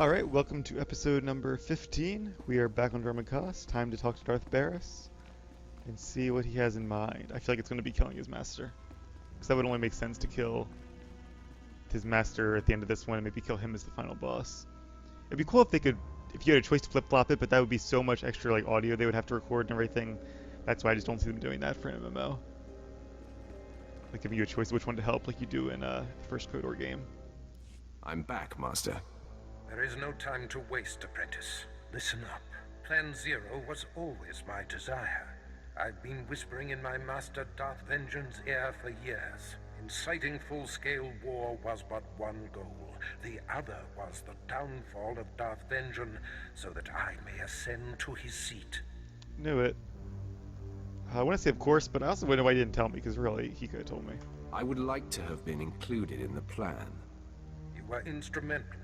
Alright, welcome to episode number 15. We are back on Dormicos. Time to talk to Darth Barris and see what he has in mind. I feel like it's going to be killing his master. Because that would only make sense to kill his master at the end of this one and maybe kill him as the final boss. It'd be cool if they could, if you had a choice to flip-flop it, but that would be so much extra like audio they would have to record and everything. That's why I just don't see them doing that for an MMO. Like giving you a choice of which one to help like you do in the first KOTOR game. I'm back, Master. There is no time to waste, apprentice. Listen up. Plan Zero was always my desire. I've been whispering in my master Darth Vengeance's ear for years. Inciting full-scale war was but one goal. The other was the downfall of Darth Vengeance, so that I may ascend to his seat. Knew it. I want to say of course, but I also wonder why he didn't tell me, because really, he could have told me. I would like to have been included in the plan. You were instrumental,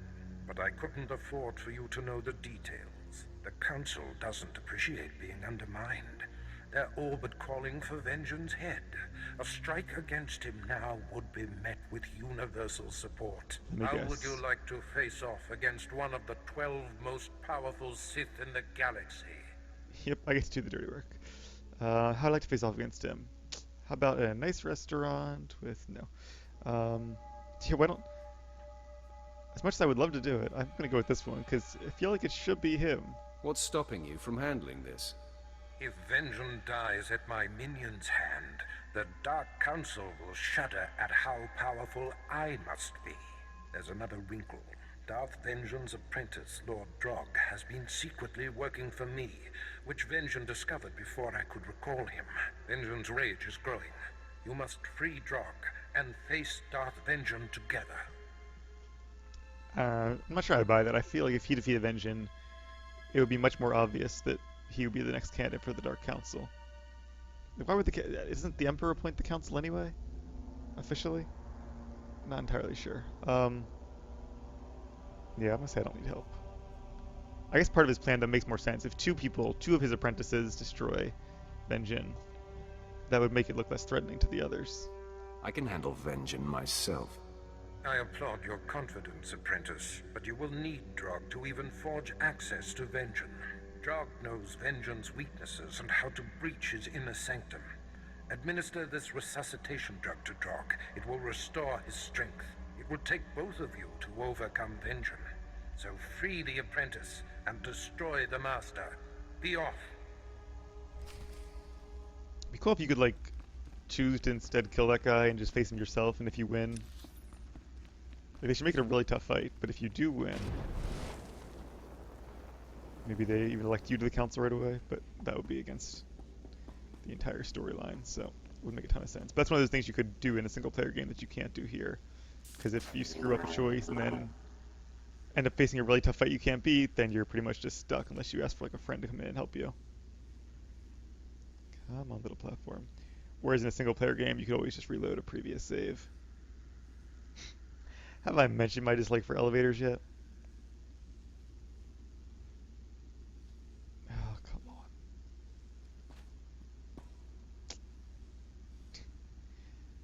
but I couldn't afford for you to know the details. The Council doesn't appreciate being undermined. They're all but calling for Vengeance's head. A strike against him now would be met with universal support. How would you like to face off against one of the 12 most powerful Sith in the galaxy? Yep, I get to do the dirty work. How would I like to face off against him? How about a nice restaurant with yeah, why don't... As much as I would love to do it, I'm gonna go with this one, because I feel like it should be him. What's stopping you from handling this? If Vengeance dies at my minion's hand, the Dark Council will shudder at how powerful I must be. There's another wrinkle. Darth Vengeance's apprentice, Lord Drog, has been secretly working for me, which Vengeance discovered before I could recall him. Vengeance's rage is growing. You must free Drog and face Darth Vengeance together. I'm not sure I'd buy that. I feel like if he defeated Vengeance, it would be much more obvious that he would be the next candidate for the Dark Council. Why would isn't the Emperor appoint the Council anyway? Officially? Not entirely sure. Yeah, I'm gonna say I don't need help. I guess part of his plan that makes more sense. If two of his apprentices destroy Vengeance, that would make it look less threatening to the others. I can handle Vengeance myself. I applaud your confidence, apprentice, but you will need Drog to even forge access to Vengeance. Drog knows Vengeance's weaknesses and how to breach his inner sanctum. Administer this resuscitation drug to Drog. It will restore his strength. It will take both of you to overcome Vengeance. So free the apprentice and destroy the master. Be off. It'd be cool if you could, like, choose to instead kill that guy and just face him yourself, and if you win... Like, they should make it a really tough fight, but if you do win... Maybe they even elect you to the council right away, but that would be against the entire storyline, so it wouldn't make a ton of sense. But that's one of those things you could do in a single-player game that you can't do here. Because if you screw up a choice and then end up facing a really tough fight you can't beat, then you're pretty much just stuck unless you ask for like a friend to come in and help you. Come on, little platform. Whereas in a single-player game, you could always just reload a previous save. Have I mentioned my dislike for elevators yet? Oh, come on.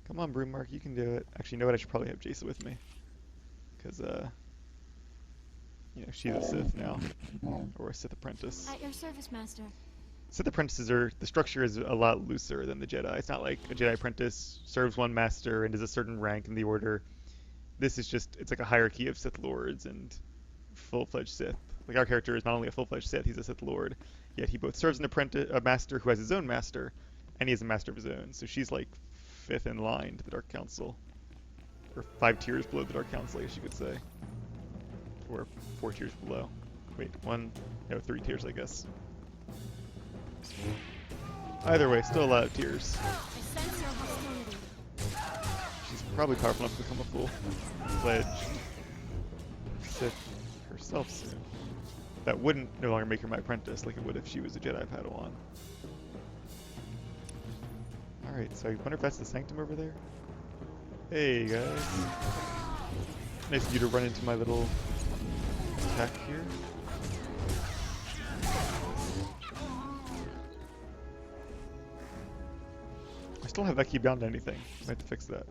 Come on, Broommark, you can do it. Actually, you know what? I should probably have Jason with me. Because, you know, she's a Sith now. Or a Sith apprentice. At your service, Master. Sith apprentices the structure is a lot looser than the Jedi. It's not like a Jedi apprentice serves one master and is a certain rank in the order. This is just, it's like a hierarchy of Sith Lords and full-fledged Sith. Like our character is not only a full-fledged Sith, he's a Sith Lord, yet he both serves a master who has his own master, and he has a master of his own. So she's like 5th in line to the Dark Council. Or 5 tiers below the Dark Council, I guess you could say. Or 4 tiers below. Wait, 3 tiers, I guess. Either way, still a lot of tiers. I sense your hostility. She's probably powerful enough to become a full-fledged Sith herself soon. That wouldn't no longer make her my apprentice like it would if she was a Jedi Padawan. Alright, so I wonder if that's the Sanctum over there? Hey guys. Nice of you to run into my little attack here. I still have that key bound to anything. I have to fix that.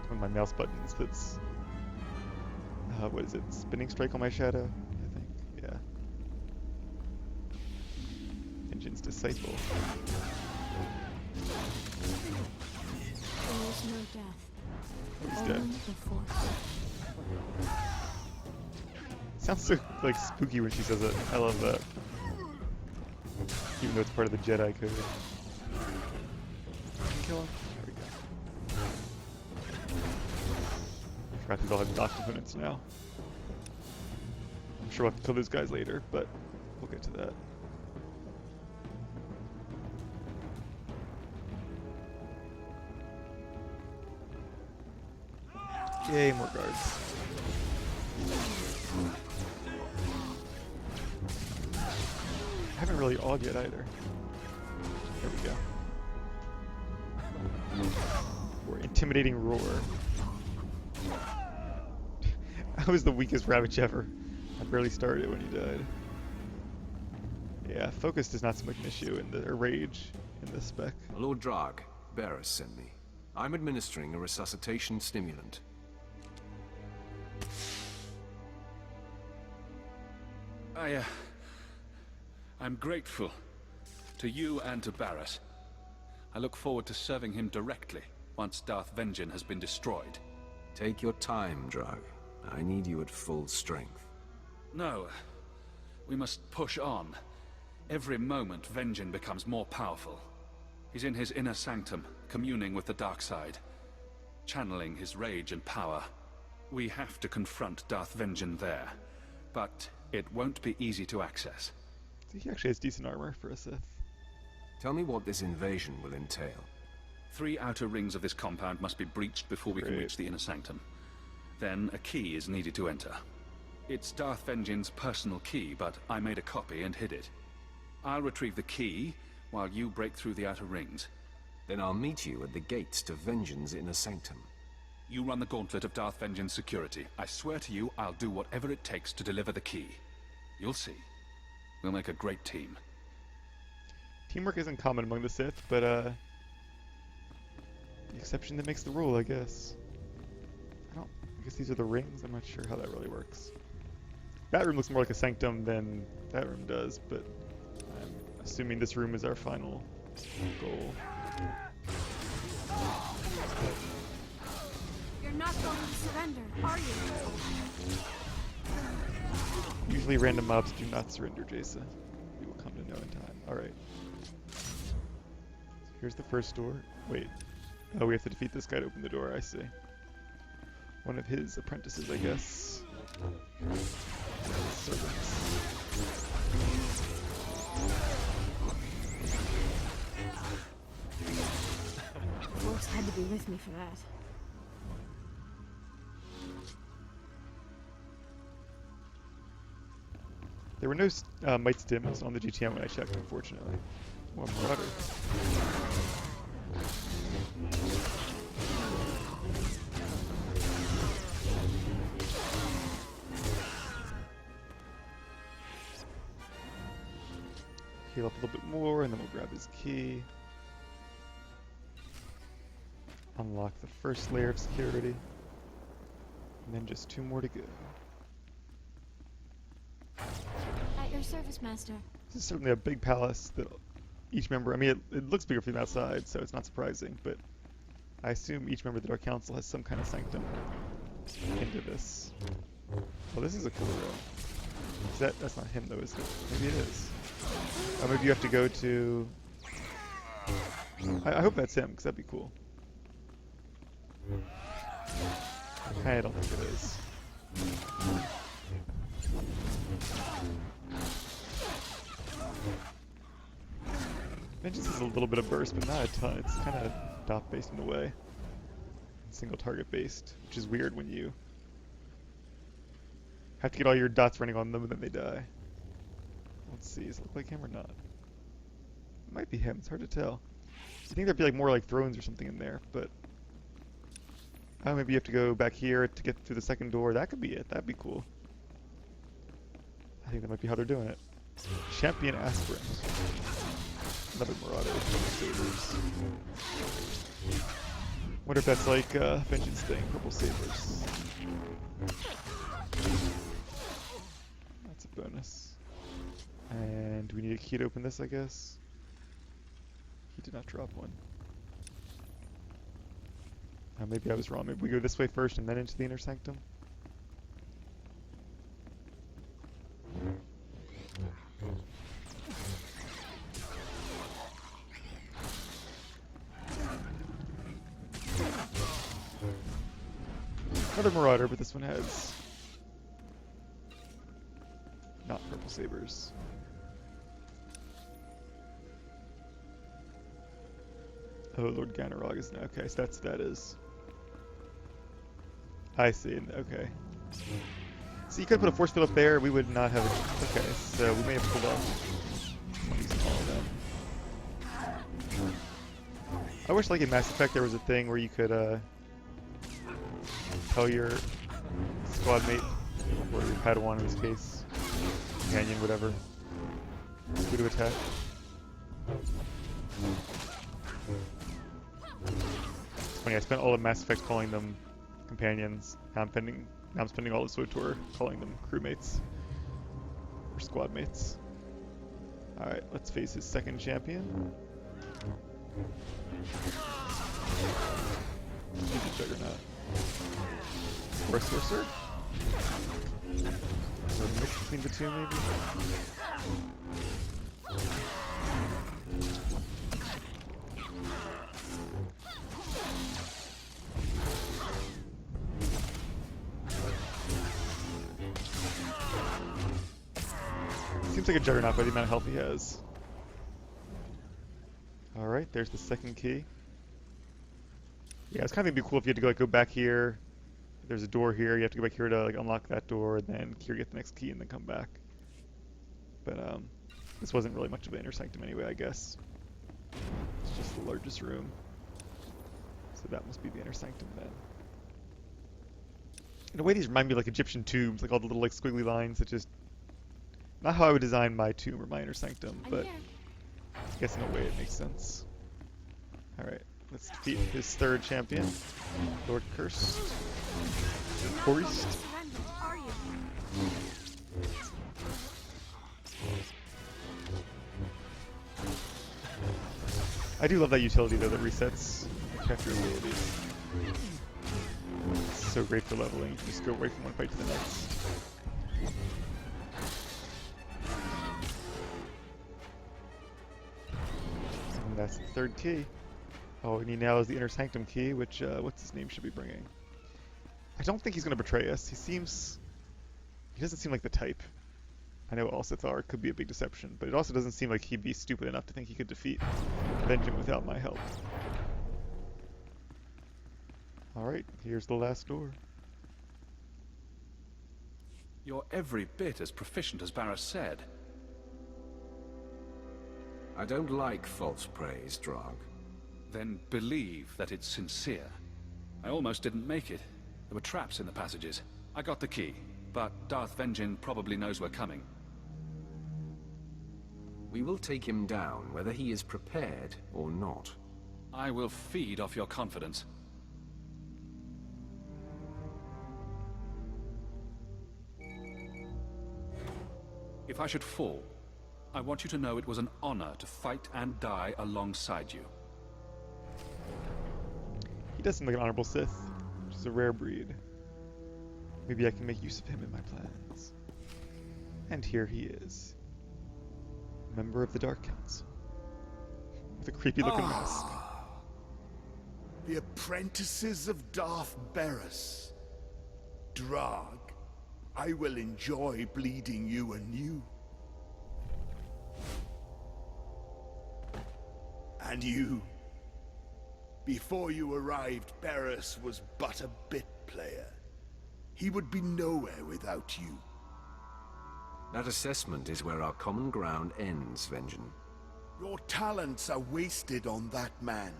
One of my mouse buttons that's What is it? Spinning strike on my shadow, I think. Yeah. Vengeance disciple. There is no death. He's dead. Only the Force. Sounds so like spooky when she says it. I love that. Even though it's part of the Jedi code. Kill him. There we go. I forgot these all have docked opponents now. I'm sure we'll have to kill those guys later, but we'll get to that. Yay, more guards. I haven't really awed yet either. There we go. Or intimidating roar. I was the weakest Ravage ever. I barely started when he died. Yeah, focus does not seem like an issue in the rage in this spec. Lord Drag, Barris sent me. I'm administering a resuscitation stimulant. I'm grateful to you and to Barris. I look forward to serving him directly once Darth Vengeance has been destroyed. Take your time, Drag. I need you at full strength. No, we must push on. Every moment Vengeance becomes more powerful. He's in his inner sanctum, communing with the dark side, channeling his rage and power. We have to confront Darth Vengeance there, but it won't be easy to access. He actually has decent armor for a Sith. Tell me what this invasion will entail. 3 outer rings of this compound must be breached before we can reach the inner sanctum. Then a key is needed to enter. It's Darth Vengeance's personal key, but I made a copy and hid it. I'll retrieve the key while you break through the outer rings. Then I'll meet you at the gates to Vengeance's inner sanctum. You run the gauntlet of Darth Vengeance security. I swear to you, I'll do whatever it takes to deliver the key. You'll see. We'll make a great team. Teamwork isn't common among the Sith, but the exception that makes the rule, I guess. I guess these are the rings. I'm not sure how that really works. That room looks more like a sanctum than that room does, but I'm assuming this room is our final goal. You're not going to surrender, are you? Usually random mobs do not surrender, Jason. We will come to know in time. Alright. So here's the first door. Wait. Oh, we have to defeat this guy to open the door, I see. One of his apprentices, I guess. Servants. Force had to be with me for that. There were no might stims on the GTM when I checked, unfortunately. One Marauder. Heal up a little bit more, and then we'll grab his key. Unlock the first layer of security. And then just 2 more to go. At your service, Master. This is certainly a big palace that each member, I mean, it looks bigger from the outside, so it's not surprising, but I assume each member of the Dark Council has some kind of sanctum into this. Well, this is a cool room. That's not him, though, is it? Maybe it is. Oh, maybe you have to go to... I hope that's him, because that'd be cool. I don't think it is. Vengeance is a little bit of burst, but not a ton. It's kind of dot based in a way. Single target based, which is weird when you have to get all your dots running on them and then they die. Let's see, does it look like him or not? It might be him, it's hard to tell. I think there'd be like more like thrones or something in there, but... Oh, maybe you have to go back here to get through the second door. That could be it. That'd be cool. I think that might be how they're doing it. Champion Aspirant. Another Marauder with sabers. Wonder if that's like Vengeance thing, purple sabers. bonus. And we need a key to open this, I guess. He did not drop one. Maybe I was wrong. Maybe we go this way first and then into the inner sanctum. Another Marauder, but this one has not purple sabers. Oh, Lord Ganarog is now. Okay, so that is. I see. Okay. So you could put a force field up there. We would not have a. Okay, so we may have pulled off. All of them. I wish, like in Mass Effect, there was a thing where you could tell your squad mate, or your Padawan in this case, companion, whatever, who to attack. It's funny. I spent all of Mass Effect calling them companions. Now I'm spending all of Swtor calling them crewmates or squad mates. All right, let's face his second champion. He's a juggernaut. Or a sorcerer? Or a mix between the two, maybe? Seems like a juggernaut by the amount of health he has. Alright, there's the second key. Yeah, it's kind of gonna be cool if you had to go back here. There's a door here, you have to go back here to unlock that door, and then here get the next key and then come back. But this wasn't really much of an inner sanctum anyway, I guess. It's just the largest room. So that must be the inner sanctum then. In a way, these remind me of Egyptian tombs, all the little squiggly lines that just... Not how I would design my tomb or my inner sanctum, but I guess in a way it makes sense. Alright, let's defeat his third champion, Lord Cursed. Forest. I do love that utility though that resets character abilities. It's so great for leveling. You can just go right from one fight to the next. And that's the third key. Oh, and he now has the inner sanctum key, which what's his name should be bringing. I don't think he's going to betray us. He doesn't seem like the type. I know all Sith are could be a big deception, but it also doesn't seem like he'd be stupid enough to think he could defeat Vengeance without my help. Alright, here's the last door. You're every bit as proficient as Barra said. I don't like false praise, Drog. Then believe that it's sincere. I almost didn't make it. There were traps in the passages. I got the key, but Darth Vengeance probably knows we're coming. We will take him down, whether he is prepared or not. I will feed off your confidence. If I should fall, I want you to know it was an honor to fight and die alongside you. He does seem like an honorable Sith, which is a rare breed. Maybe I can make use of him in my plans. And here he is. Member of the Dark Council. With a creepy looking mask. The apprentices of Darth Barras. Drog, I will enjoy bleeding you anew. And you. Before you arrived, Barras was but a bit player. He would be nowhere without you. That assessment is where our common ground ends, Vengeance. Your talents are wasted on that man.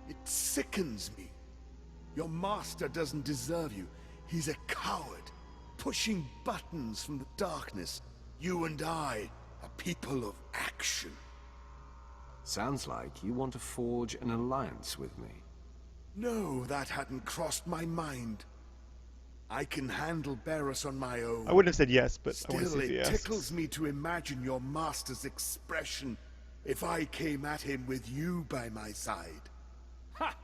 It sickens me. Your master doesn't deserve you. He's a coward, pushing buttons from the darkness. You and I are people of action. Sounds like you want to forge an alliance with me. No, that hadn't crossed my mind. I can handle Barris on my own. I wouldn't have said yes, but I want to Still, see if he it asks. tickles me to imagine your master's expression if I came at him with you by my side. Ha!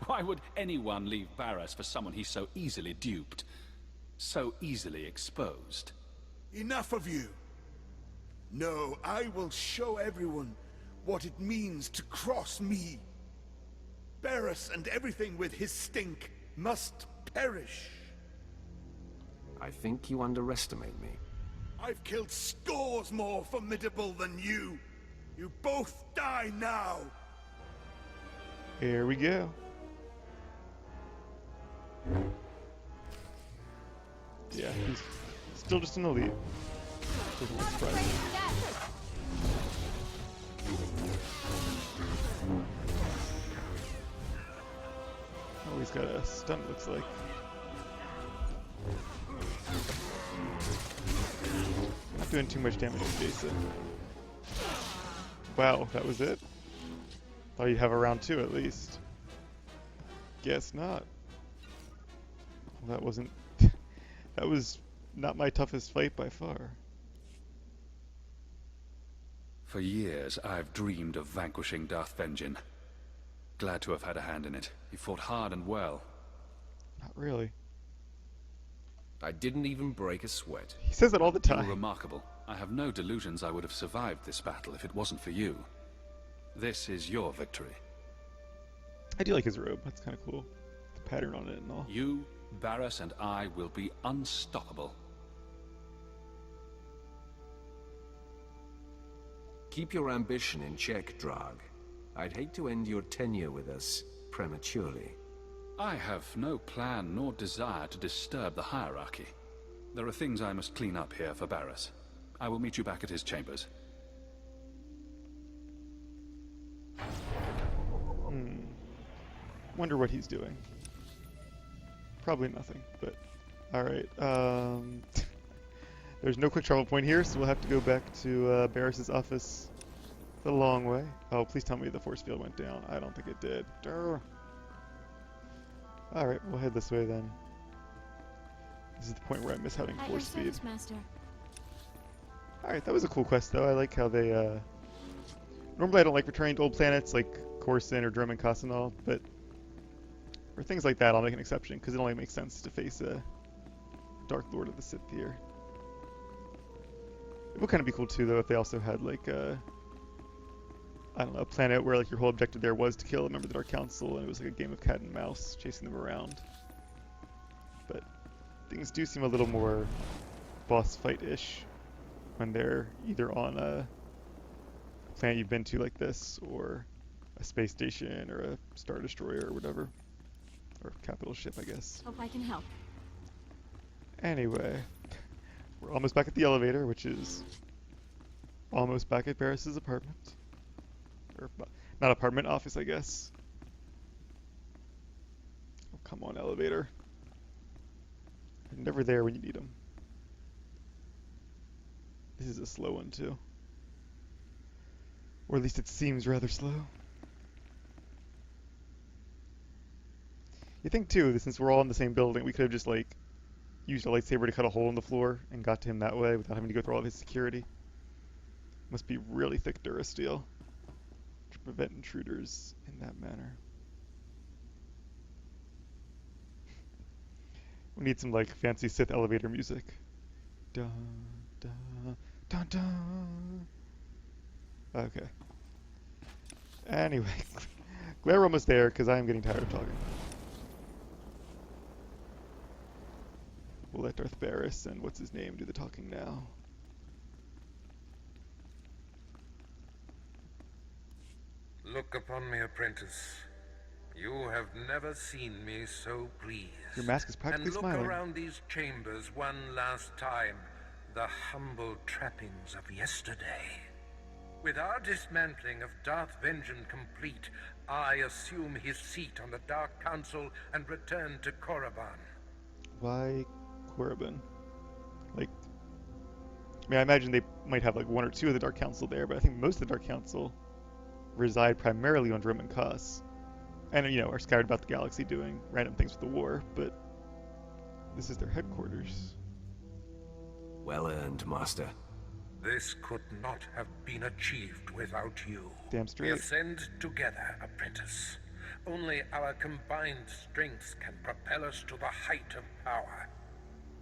Why would anyone leave Barras for someone he's so easily duped? So easily exposed? Enough of you. No, I will show everyone what it means to cross me. Barris and everything with his stink must perish. I think you underestimate me. I've killed scores more formidable than you. You both die now. Here we go. Yeah, he's still just an elite. Doesn't look surprising. Oh, he's got a stun, it looks like. Not doing too much damage to Jason. Wow, that was it? Thought you'd have a round 2 at least. Guess not. Well, that wasn't... that was not my toughest fight by far. For years, I've dreamed of vanquishing Darth Vengeance. Glad to have had a hand in it. He fought hard and well. Not really. I didn't even break a sweat. He says it all the You were time. remarkable. I have no delusions I would have survived this battle if it wasn't for you. This is your victory. I do like his robe. That's kind of cool. The pattern on it and all. You, Barras, and I will be unstoppable. Keep your ambition in check, Drag. I'd hate to end your tenure with us prematurely. I have no plan nor desire to disturb the hierarchy. There are things I must clean up here for Barras. I will meet you back at his chambers. Wonder what he's doing. Probably nothing, but... Alright, there's no quick travel point here, so we'll have to go back to Barris's office the long way. Oh, please tell me the force field went down. I don't think it did. Durr. Alright, we'll head this way then. This is the point where I miss having At your force speed. service, Master. Alright, that was a cool quest though. I like how they, normally I don't like returning to old planets like Coruscant or Dromund Kaas and all, but for things like that I'll make an exception, because it only makes sense to face a Dark Lord of the Sith here. It would kind of be cool too though if they also had like a, I don't know, a planet where like your whole objective there was to kill a member of the Dark Council and it was like a game of cat and mouse chasing them around. But things do seem a little more boss fight-ish when they're either on a planet you've been to like this, or a space station, or a Star Destroyer, or whatever. Or capital ship, I guess. Hope I can help. Anyway, we're almost back at the elevator, which is almost back at Barris's apartment. Or, not apartment, office, I guess. Oh, come on, elevator. They're never there when you need them. This is a slow one, too. Or at least it seems rather slow. You think, too, that since we're all in the same building, we could have just, like, used a lightsaber to cut a hole in the floor and got to him that way without having to go through all of his security. Must be really thick Durasteel to prevent intruders in that manner. We need some, like, fancy Sith elevator music. Dun, dun, dun, dun. Okay. Anyway, glad we're almost there, because I am getting tired of talking. We'll let Darth Barris and what's his name do the talking now. Look upon me, apprentice. You have never seen me so pleased. Your mask is practically and look smiling. around these chambers one last time. The humble trappings of yesterday. With our dismantling of Darth Vengeance complete, I assume his seat on the Dark Council and return to Korriban. Why Korriban? Like, I mean, I imagine they might have like one or two of the Dark Council there, but I think most of the Dark Council reside primarily on Dromund Kaas. And, you know, are scattered about the galaxy doing random things with the war, but This is their headquarters. Well earned, Master. This could not have been achieved without you. Damn We straight. ascend together, apprentice. Only our combined strengths can propel us to the height of power.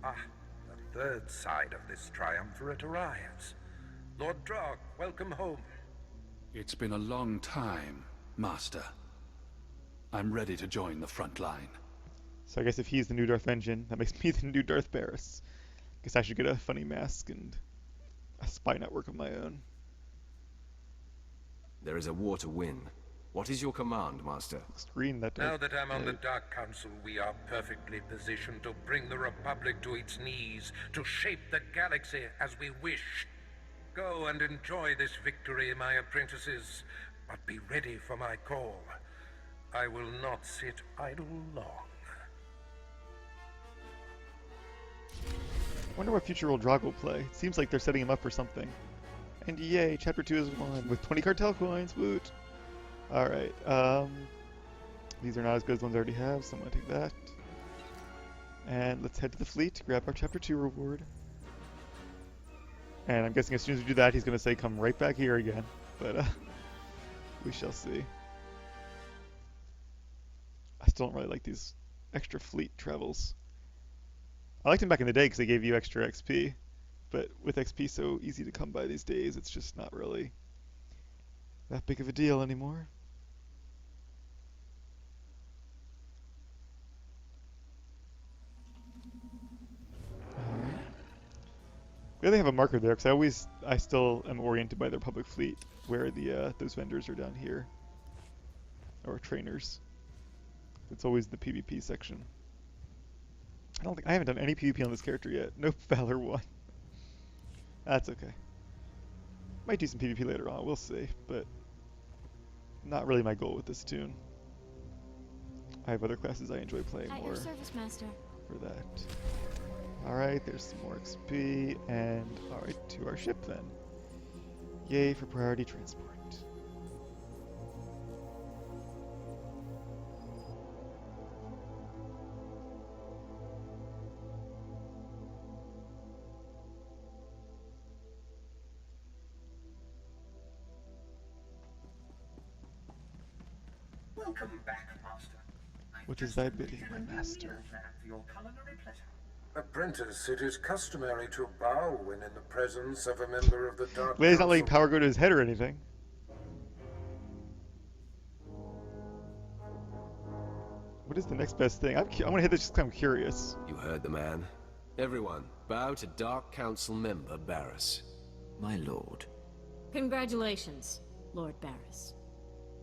Ah, the third side of this triumvirate arrives. Lord Drog, welcome home. It's been a long time, Master. I'm ready to join the front line. So I guess if he's the new Darth Vengeance, that makes me the new Darth Barris. Guess I should get a funny mask and a spy network of my own. There is a war to win. What is your command, Master? Screen that. Now that I'm on the Dark Council, we are perfectly positioned to bring the Republic to its knees, to shape the galaxy as we wish. Go and enjoy this victory, my apprentices, but be ready for my call. I will not sit idle long. I wonder what future role Drog will play. It seems like they're setting him up for something. And yay, Chapter 2 is won with 20 cartel coins. Woot! Alright, these are not as good as the ones I already have, so I'm gonna take that. And let's head to the fleet to grab our Chapter 2 reward. And I'm guessing as soon as we do that, he's gonna say come right back here again. But, we shall see. I still don't really like these extra fleet travels. I liked them back in the day because they gave you extra XP. But with XP so easy to come by these days, it's just not really that big of a deal anymore. Alright. We only have a marker there because I still am oriented by their public fleet where the those vendors are down here. Or trainers. It's always the PvP section. I haven't done any PvP on this character yet. No Valor 1. That's okay. Might do some PvP later on, we'll see, but not really my goal with this tune. I have other classes I enjoy playing At more your service, Master. for that. Alright, there's some more XP, and alright, to our ship then. Yay for priority transport. Welcome back, Master. What is thy bidding, my master? For your culinary pleasure. Apprentice, it is customary to bow when in the presence of a member of the Dark But he's not letting Council. power go to his head or anything. What is the next best thing? I want to hit this just 'cause I'm curious. You heard the man. Everyone, bow to Dark Council member Barris. My lord. Congratulations, Lord Barris.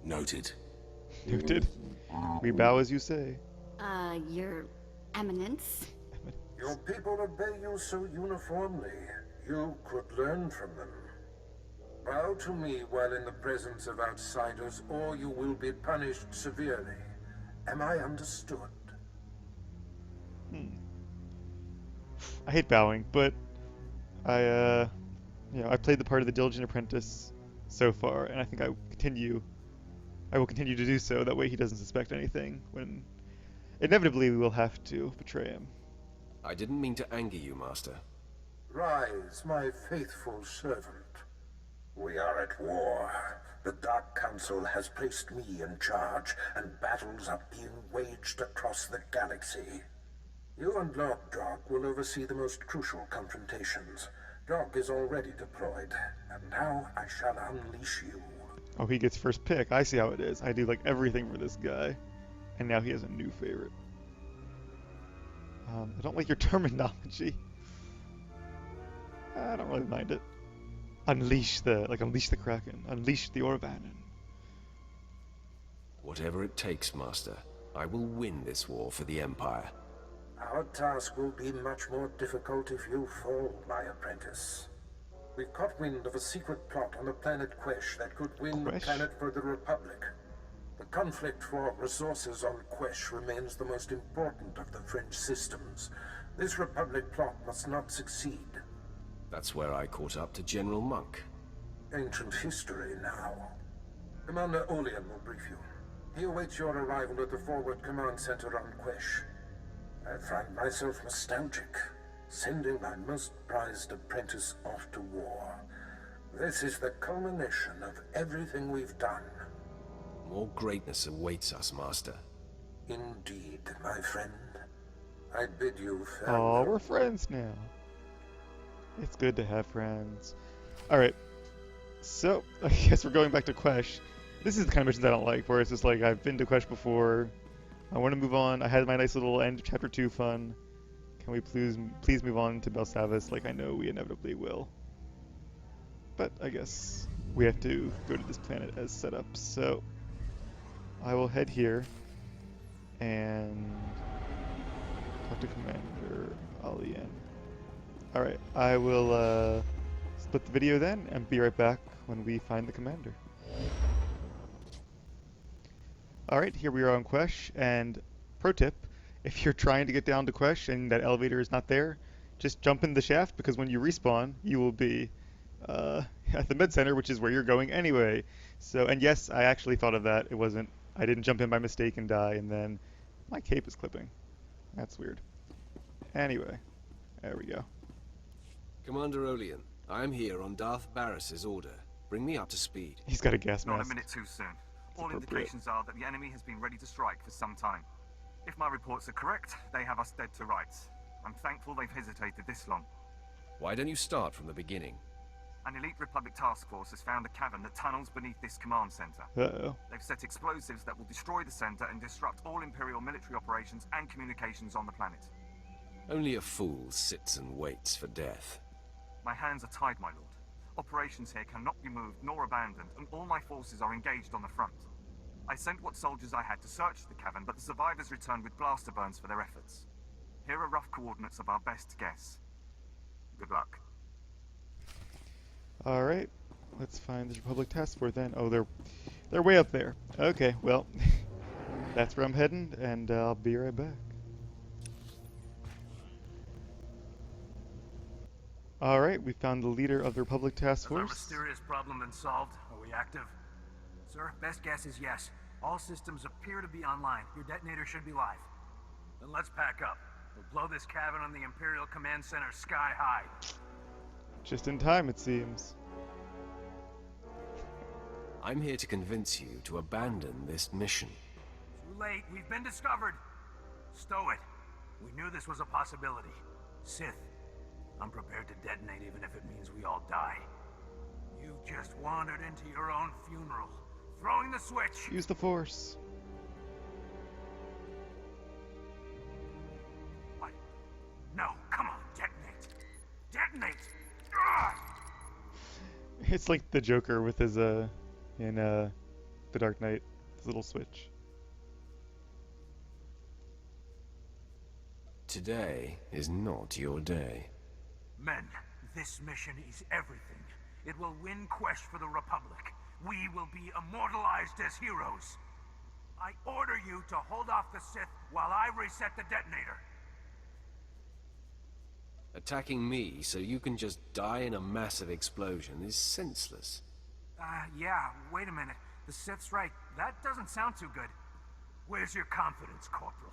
Noted. Noted. We bow as you say. Your Eminence? Your people obey you so uniformly. You could learn from them. Bow to me while in the presence of outsiders, or you will be punished severely. Am I understood? I hate bowing, but I played the part of the Diligent Apprentice so far, and I think I will continue to do so. That way he doesn't suspect anything when inevitably we will have to betray him. I didn't mean to anger you, Master. Rise, my faithful servant. We are at war. The Dark Council has placed me in charge, and battles are being waged across the galaxy. You and Lord Drog will oversee the most crucial confrontations. Drog is already deployed, and now I shall unleash you. Oh, he gets first pick. I see how it is. I do like everything for this guy, and now he has a new favorite. I don't like your terminology. I don't really mind it. Unleash the Kraken. Unleash the Orvanen. Whatever it takes, Master. I will win this war for the Empire. Our task will be much more difficult if you fall, my apprentice. We've caught wind of a secret plot on the planet Quesh that could win the Quesh? planet for the Republic. The conflict for resources on Quesh remains the most important of the French systems. This Republic plot must not succeed. That's where I caught up to General Monk. Ancient history now. Commander Olean will brief you. He awaits your arrival at the Forward Command Center on Quesh. I find myself nostalgic, sending my most prized apprentice off to war. This is the culmination of everything we've done. More greatness awaits us, Master. Indeed, my friend. I bid you Oh, farewell. we're friends now. It's good to have friends. Alright, so I guess we're going back to Quesh. This is the kind of missions I don't like, where it's just like, I've been to Quesh before, I want to move on, I had my nice little end of Chapter 2 fun. Can we please move on to Belsavis like I know we inevitably will? But I guess we have to go to this planet as set up, so I will head here and talk to Commander Alien. Alright, I will split the video then and be right back when we find the commander. Alright, here we are on Quesh, and pro tip, if you're trying to get down to Quesh and that elevator is not there, just jump in the shaft, because when you respawn, you will be at the med center, which is where you're going anyway. So, and yes, I actually thought of that. I didn't jump in by mistake and die, and then my cape is clipping. That's weird. Anyway, there we go. Commander Olean, I am here on Darth Barris's order. Bring me up to speed. He's got a gas Not a mask. minute too soon. All appropriate. indications are that the enemy has been ready to strike for some time. If my reports are correct, they have us dead to rights. I'm thankful they've hesitated this long. Why don't you start from the beginning? An elite Republic task force has found a cavern that tunnels beneath this command center. Uh-oh. They've set explosives that will destroy the center and disrupt all Imperial military operations and communications on the planet. Only a fool sits and waits for death. My hands are tied, my lord. Operations here cannot be moved nor abandoned, and all my forces are engaged on the front. I sent what soldiers I had to search the cavern, but the survivors returned with blaster burns for their efforts. Here are rough coordinates of our best guess. Good luck. Alright, let's find the Republic task force then. Oh, they're way up there. Okay, well, that's where I'm heading, and I'll be right back. Alright, we found the leader of the Republic task Has our force. mysterious problem been solved? Are we active? Sir, best guess is yes. All systems appear to be online. Your detonator should be live. Then let's pack up. We'll blow this cavern on the Imperial Command Center sky high. Just in time, it seems. I'm here to convince you to abandon this mission. Too late. We've been discovered. Stow it. We knew this was a possibility. Sith. I'm prepared to detonate even if it means we all die. You just wandered into your own funeral. Throwing the switch. Use the Force. What? No, come on, detonate. Detonate! Ugh! It's like the Joker with his, in, The Dark Knight, his little switch. Today is not your day. Men, this mission is everything. It will win Quesh for the Republic. We will be immortalized as heroes. I order you to hold off the Sith while I reset the detonator. Attacking me so you can just die in a massive explosion is senseless. Yeah, wait a minute. The Sith's right. That doesn't sound too good. Where's your confidence, Corporal?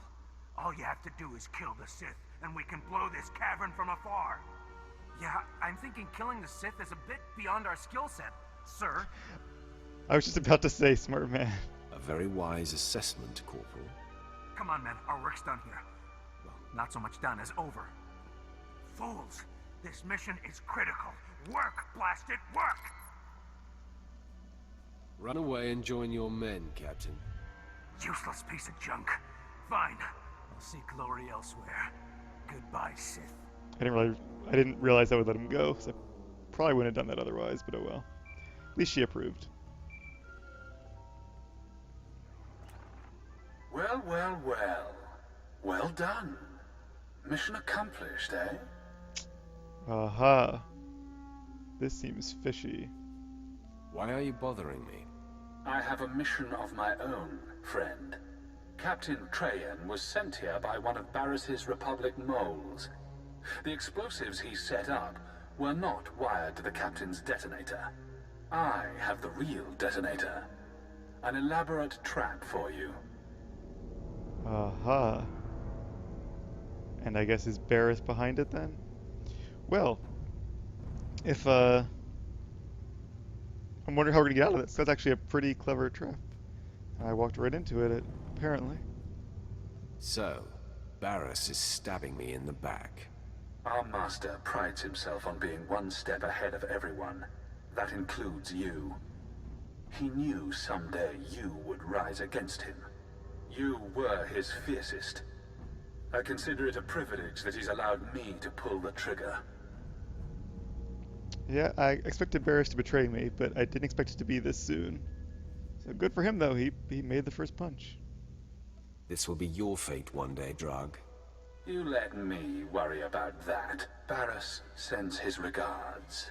All you have to do is kill the Sith, and we can blow this cavern from afar. Yeah, I'm thinking killing the Sith is a bit beyond our skill set, sir. I was just about to say, smart man. A very wise assessment, Corporal. Come on, men. Our work's done here. Well, not so much done as over. Fools! This mission is critical. Work, blast it, work! Run away and join your men, Captain. Useless piece of junk. Fine. I'll seek glory elsewhere. Goodbye, Sith. I didn't realize I would let him go, because I probably wouldn't have done that otherwise, but oh well. At least she approved. Well, well, well. Well done. Mission accomplished, eh? Aha. This seems fishy. Why are you bothering me? I have a mission of my own, friend. Captain Trajan was sent here by one of Barris's Republic moles. The explosives he set up were not wired to the Captain's detonator. I have the real detonator. An elaborate trap for you. Aha. And I guess is Barris behind it then? Well, if I'm wondering how we're gonna get out of this. That's actually a pretty clever trap. I walked right into it, apparently. So, Barris is stabbing me in the back. Our master prides himself on being one step ahead of everyone. That includes you. He knew someday you would rise against him. You were his fiercest. I consider it a privilege that he's allowed me to pull the trigger. Yeah, I expected Barris to betray me, but I didn't expect it to be this soon. So good for him, though. He made the first punch. This will be your fate one day, Drag. You let me worry about that. Barris sends his regards.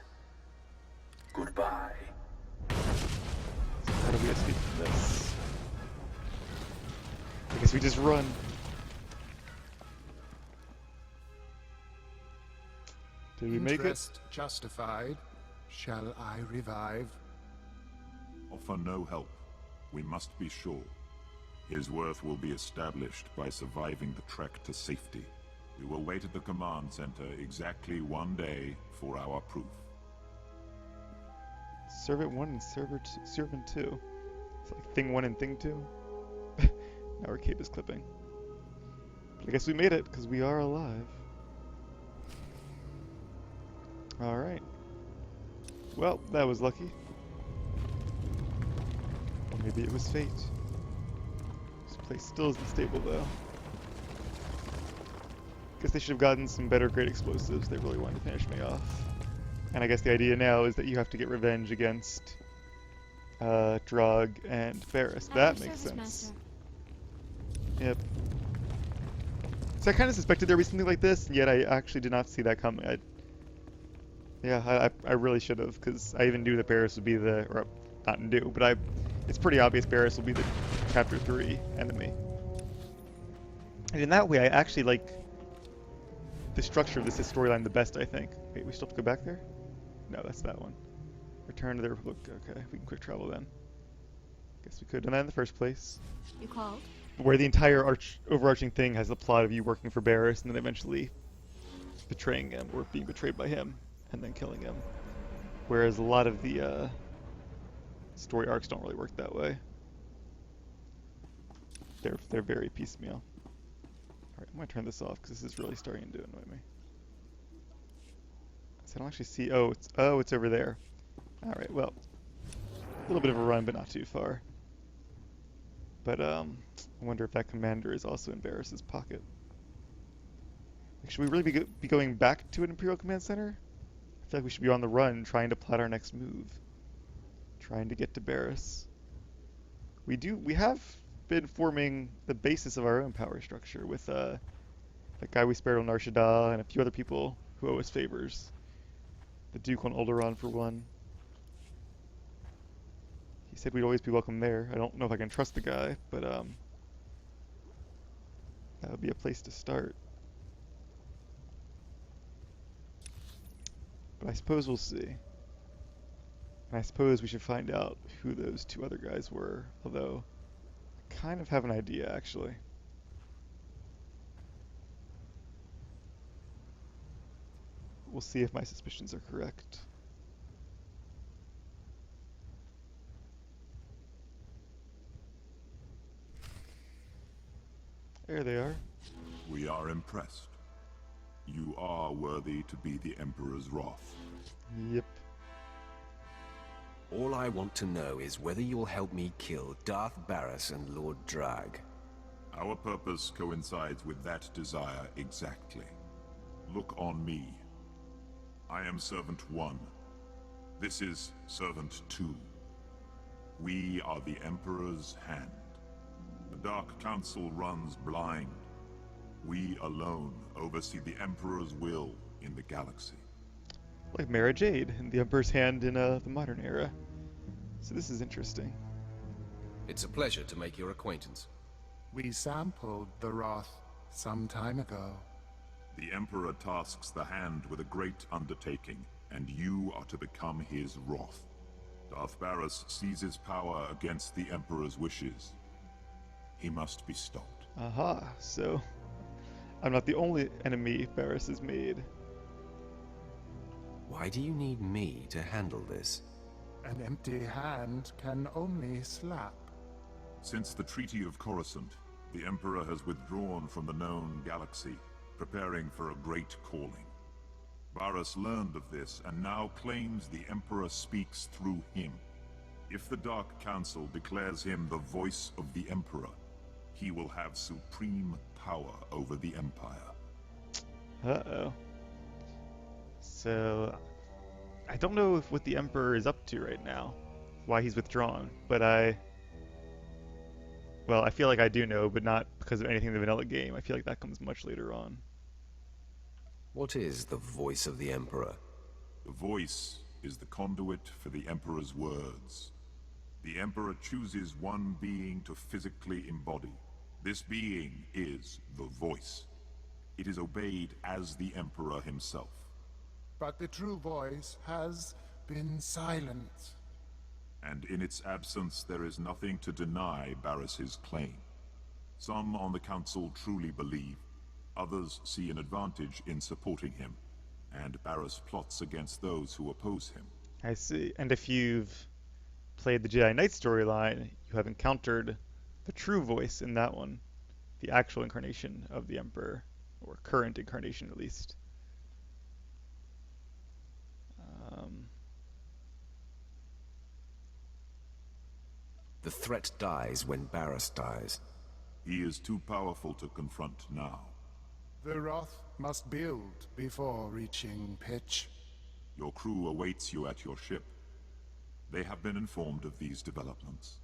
Goodbye. So how do we escape from this? I guess we just run. Did we make it? Interest justified. Shall I revive? Offer no help. We must be sure. His worth will be established by surviving the trek to safety. We will wait at the command center exactly 1 day for our proof. Servant 1 and Servant 2. It's like Thing 1 and Thing 2. Now our cape is clipping. But I guess we made it, because we are alive. Alright. Well, that was lucky. Or maybe it was fate. This place still isn't stable, though. Guess they should have gotten some better great explosives. They really wanted to finish me off. And I guess the idea now is that you have to get revenge against Drog and Barris. That makes sense. Master. Yep. So I kind of suspected there would be something like this, and yet I actually did not see that coming. I really should have, because I even knew that Barris would be the, or not knew, but it's pretty obvious Barris will be the Chapter 3 enemy. And in that way, I actually like the structure of this storyline the best, I think. Wait, we still have to go back there? No, that's that one. Return to the Republic. Okay, we can quick travel then. Guess we could have done that in the first place. You called? Where the entire overarching thing has the plot of you working for Barris and then eventually betraying him, or being betrayed by him, and then killing him. Whereas a lot of the story arcs don't really work that way. They're very piecemeal. Alright, I'm gonna turn this off because this is really starting to annoy me. So I don't actually see. Oh, it's over there. Alright, well, a little bit of a run, but not too far. But I wonder if that commander is also in Barris's pocket. Like, should we really be going back to an Imperial Command Center? I feel like we should be on the run, trying to plot our next move, trying to get to Barris. We have been forming the basis of our own power structure with that guy we spared on Nar Shaddaa and a few other people who owe us favors. The Duke on Alderaan, for one. He said we'd always be welcome there. I don't know if I can trust the guy, but that would be a place to start. But I suppose we'll see. And I suppose we should find out who those two other guys were, although I kind of have an idea, actually. We'll see if my suspicions are correct. There they are. We are impressed. You are worthy to be the Emperor's wrath. Yep. All I want to know is whether you'll help me kill Darth Barris and Lord Drag. Our purpose coincides with that desire exactly. Look on me. I am Servant 1. This is Servant 2. We are the Emperor's hand. The Dark Council runs blind. We alone oversee the Emperor's will in the galaxy. Like Mara Jade and the Emperor's hand in the modern era. So this is interesting. It's a pleasure to make your acquaintance. We sampled the Wrath some time ago. The Emperor tasks the Hand with a great undertaking, and you are to become his wrath. Darth Barris seizes power against the Emperor's wishes. He must be stopped. Aha, so I'm not the only enemy Barris has made. Why do you need me to handle this? An empty hand can only slap. Since the Treaty of Coruscant, the Emperor has withdrawn from the known galaxy, preparing for a great calling. Barris learned of this and now claims the Emperor speaks through him. If the Dark Council declares him the voice of the Emperor, he will have supreme power over the Empire. Uh-oh. So, I don't know what the Emperor is up to right now, why he's withdrawn, but well, I feel like I do know, but not because of anything in the vanilla game. I feel like that comes much later on. What is the voice of the Emperor? The voice is the conduit for the Emperor's words. The Emperor chooses one being to physically embody. This being is the voice. It is obeyed as the Emperor himself. But the true voice has been silent. And in its absence, there is nothing to deny Barris's claim. Some on the Council truly believe, others see an advantage in supporting him, and Barris plots against those who oppose him. I see. And if you've played the Jedi Knight storyline, you have encountered the true voice in that one, the actual incarnation of the Emperor, or current incarnation at least. The threat dies when Barris dies. He is too powerful to confront now. The wrath must build before reaching pitch. Your crew awaits you at your ship. They have been informed of these developments.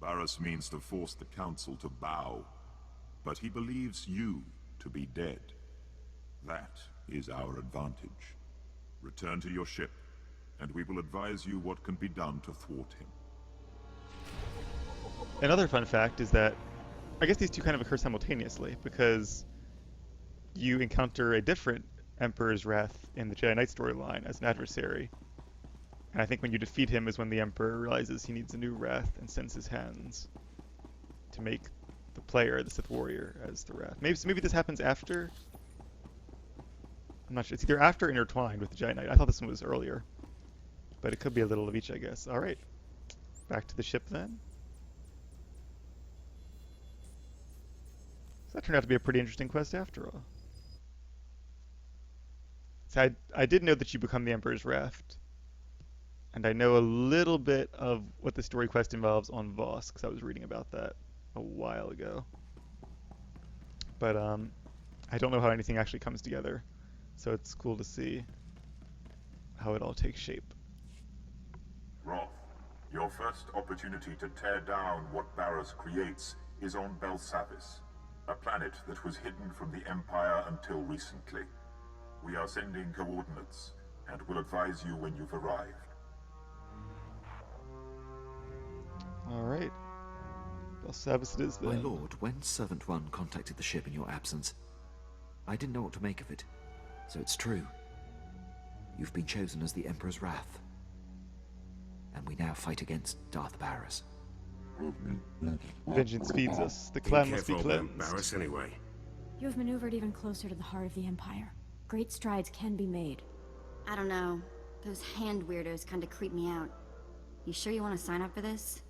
Barris means to force the Council to bow, but he believes you to be dead. That is our advantage. Return to your ship, and we will advise you what can be done to thwart him. Another fun fact is that I guess these two kind of occur simultaneously, because you encounter a different Emperor's Wrath in the Jedi Knight storyline as an adversary. And I think when you defeat him is when the Emperor realizes he needs a new Wrath and sends his hands to make the player, the Sith warrior, as the Wrath. Maybe this happens after? I'm not sure. It's either after or intertwined with the Jedi Knight. I thought this one was earlier. But it could be a little of each, I guess. Alright. Back to the ship then. So that turned out to be a pretty interesting quest after all. So I did know that you become the Emperor's Wrath. And I know a little bit of what the story quest involves on Voss, because I was reading about that a while ago. But I don't know how anything actually comes together. So it's cool to see how it all takes shape. Roth, your first opportunity to tear down what Barris creates is on Belsavis, a planet that was hidden from the Empire until recently. We are sending coordinates, and will advise you when you've arrived. Alright. Belsavis it is then. My lord, when Servant 1 contacted the ship in your absence, I didn't know what to make of it. So it's true. You've been chosen as the Emperor's Wrath. And we now fight against Darth Barris. Vengeance feeds us. The clan must be Careful about cleansed. Barris anyway. You have maneuvered even closer to the heart of the Empire. Great strides can be made. I don't know. Those hand weirdos kinda creep me out. You sure you want to sign up for this?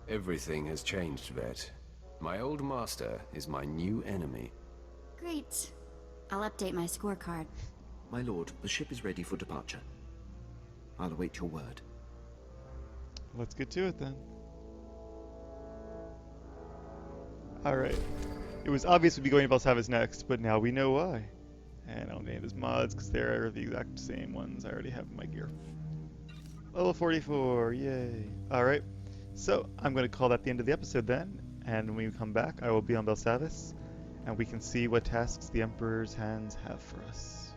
Everything has changed, Vet. My old master is my new enemy. Great. I'll update my scorecard. My lord, the ship is ready for departure. I'll await your word. Let's get to it then. Alright. It was obvious we'd be going to Belsavis next, but now we know why. And I'll name as mods because they're the exact same ones I already have in my gear. Level 44, yay. Alright, so I'm going to call that the end of the episode then, and when we come back I will be on Belsavis, and we can see what tasks the Emperor's hands have for us.